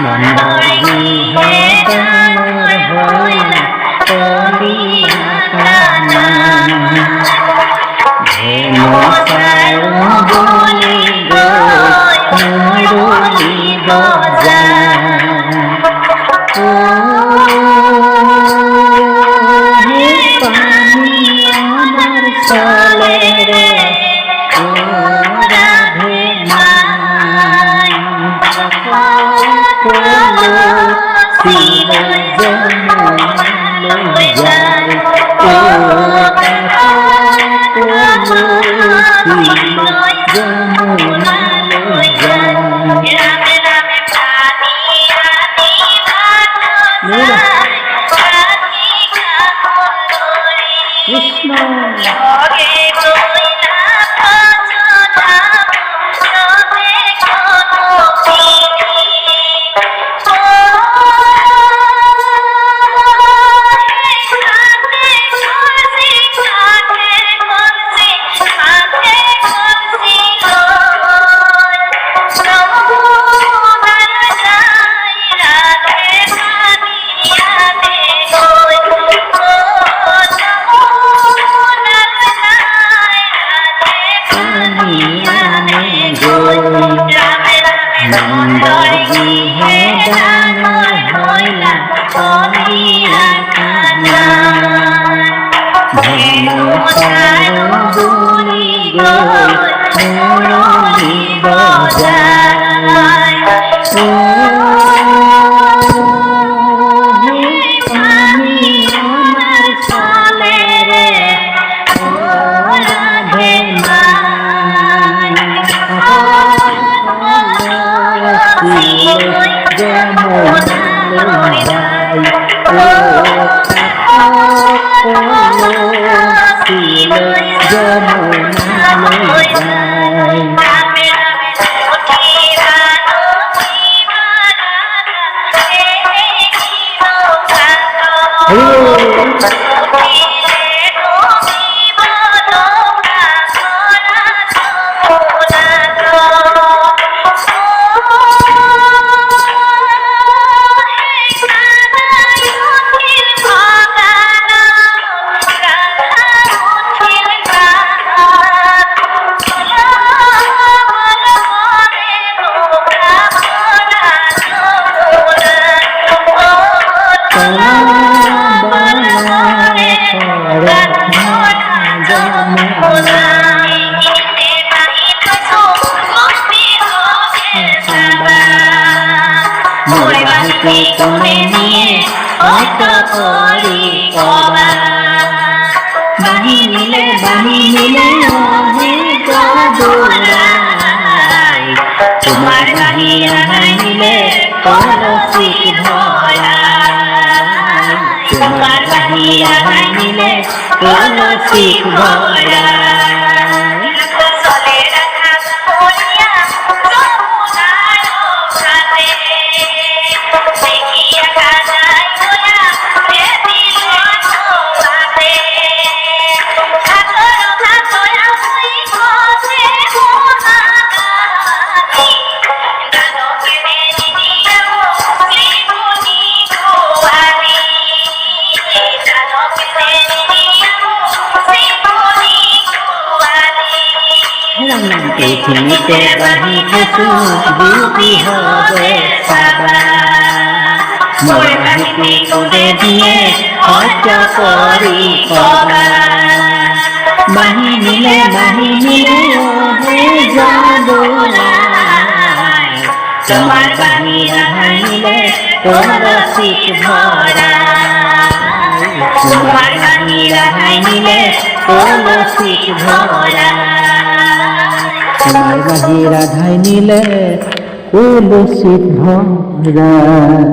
মন্দার বিহে ডাঙর হইলা কলিয়া কানা ধেনু বলি গো মুরলি বজা ও হে পানি আমার চলে রে ও রাধে মাই শিব জমুনায় যায় ও শিব জমুনায় যায় কৃষ্ণ মন্দার বিহে ডাঙর হইলা কলিয়া কানা ধেনু বলি গো মুরলি বজায় ও হে পানি আমার চলে রে ও রাধে মাই জমুনায় যায় ও শিব জমুনায় যায় তুমি নিয়ে অত করি কবা বাহি নিলে ওহে গদুলাই তোমার বাহি নিলে কলসি ভরাই তোমার বাহি নিলে কলসি ভরাই পৃথিবীতে বাহি কিছু বিউটি হবে সাবা মোর বাহিতে তোদের দিয়ে খরচ করি কবা বাহি নিলে ওহে গদুলাই তোমার বাহি নিলে কলসি ভরাই তোমার বাহি নিলে কলসি ভরাই তোমার বাহি রাধাই নিলে কলসি ভরাই।